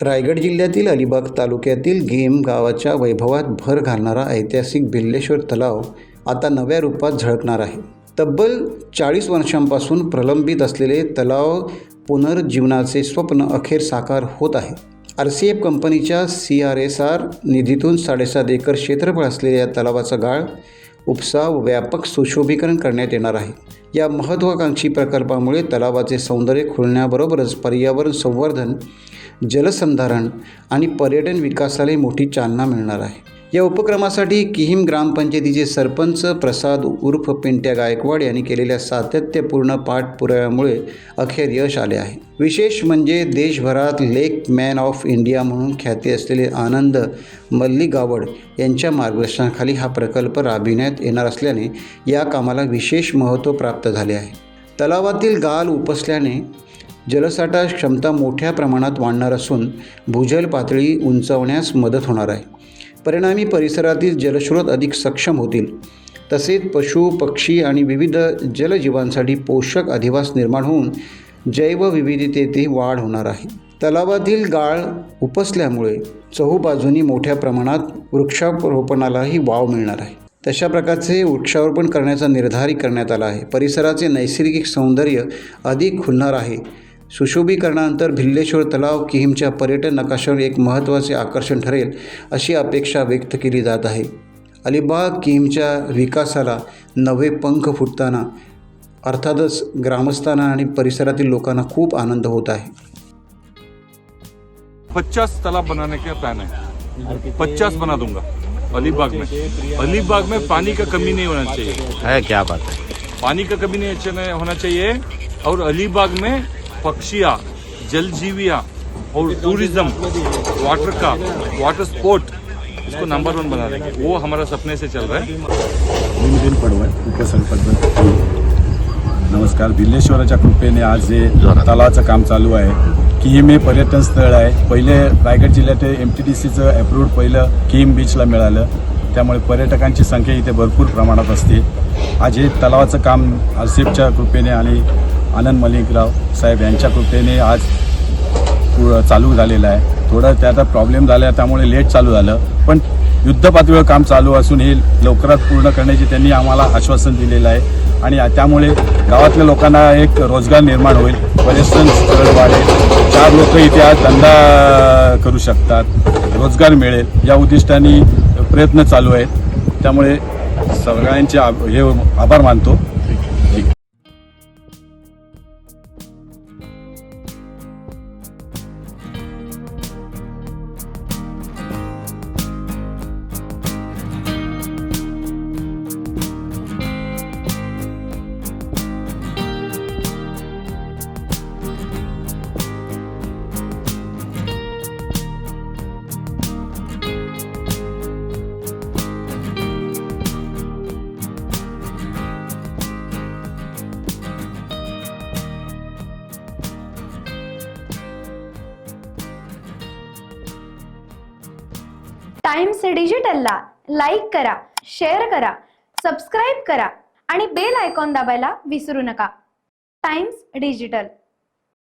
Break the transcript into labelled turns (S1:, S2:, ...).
S1: रायगड जिल्ह्यातील अलिबाग तालुक्यातील गेम गावाच्या वैभवात भर घालणारा ऐतिहासिक बिल्लेश्वर तलाव आता नव्या रूपात झळकणार आहे. तब्बल 40 वर्षांपासून प्रलंबित असलेले तलाव पुनर्जीवनाचे स्वप्न अखेर साकार होत आहे. RCF कंपनीच्या CRSR निधीतून 7.5 एकर क्षेत्रफळ असलेल्या या तलावाचा गाळ उपसा व व्यापक सुशोभीकरण करण्यात येणार आहे. या महत्त्वाकांक्षी प्रकल्पामुळे तलावाचे सौंदर्य खुलण्याबरोबरच पर्यावरण संवर्धन, जलसंधारण आणि पर्यटन विकासाला मोठी चालना मिळणार आहे. या उपक्रमासाठी किहीम ग्रामपंचायतीचे सरपंच प्रसाद उर्फ पिंट्या गायकवाड यांनी केलेल्या सातत्यपूर्ण पाठपुराव्यामुळे अखेर यश आले आहे. विशेष म्हणजे देशभरात लेक मॅन ऑफ इंडिया म्हणून ख्याती असलेले आनंद मल्लीगावड यांच्या मार्गदर्शनाखाली हा प्रकल्प राबविण्यात येणार असल्याने या कामाला विशेष महत्त्व प्राप्त झाले आहे. तलावातील गाळ उपसल्याने जलसाठा क्षमता मोठ्या प्रमाणात वाढणार असून भूजल पातळी उंचावण्यास मदत होणार आहे. परिणामी परिसरातील जलस्रोत अधिक सक्षम होतील. तसेच पशु, पक्षी आणि विविध जलजीवांसाठी पोषक अधिवास निर्माण होऊन जैवविविधतेतही वाढ होणार आहे. तलावातील गाळ उपसल्यामुळे चहूबाजूंनी मोठ्या प्रमाणात वृक्षारोपणालाही वाव मिळणार आहे. तशा प्रकारचे वृक्षारोपण करण्याचा निर्धार करण्यात आला आहे. परिसराचे नैसर्गिक सौंदर्य अधिक खुलणार आहे. सुशोभीकरणानंतर बिल्लेश्वर तलाव किहीमच्या पर्यटन नकाशावर एक महत्त्वाचे आकर्षण ठरेल अशी अपेक्षा व्यक्त केली जात आहे. अलिबाग किहीमच्या विकासाला नवे पंख फुटताना अर्थातच ग्रामस्थांना आणि परिसरातील लोकांना खूप आनंद होत आहे.
S2: 50 तालाब बनाने का प्लान है. 50 बना दूंगा अलीबाग में. अलीबाग में पानी का कमी नहीं होना चाहिए.
S3: है क्या बात है.
S2: पानी का कमी नहीं होना चाहिए. और अलीबाग में पक्षियाँ, जलजीवियाँ और टूरिज्म, वाटर स्पोर्ट इसको नंबर 1 बना देंगे. वो हमारा सपने से चल रहा है.
S4: दिन पडवळ उपसरपंच. नमस्कार. बिल्लेश्वराच्या कृपेने आज हे तलावाचं काम चालू आहे. किहीम हे पर्यटन स्थळ आहे. पहिले रायगड जिल्ह्यात MTDCचं अप्रूव्ड पहिलं किहीम बीचला मिळालं. त्यामुळे पर्यटकांची संख्या इथे भरपूर प्रमाणात असते. आज हे तलावाचं काम RCFच्या कृपेने आणि आनंद मल्लीगाव साहेब यांच्या कृपेने आज चालू झालेलं आहे. थोडं त्याचा प्रॉब्लेम झाला त्यामुळे लेट चालू झालं, पण युद्धपातळीवर काम चालू असून हे लवकरात पूर्ण करण्याचे त्यांनी आम्हाला आश्वासन दिलेलं आहे. आणि त्यामुळे गावातल्या लोकांना एक रोजगार निर्माण होईल, पर्यटन स्थळ वाढेल, 4 लोक इथे आज धंदा करू शकतात, रोजगार मिळेल या उद्दिष्टाने प्रयत्न चालू आहेत. त्यामुळे सगळ्यांचे हे आभार मानतो.
S5: टाइम्स डिजिटलला लाईक करा, शेअर करा, सबस्क्राईब करा आणि बेल आयकॉन दाबायला विसरू नका. Times digital.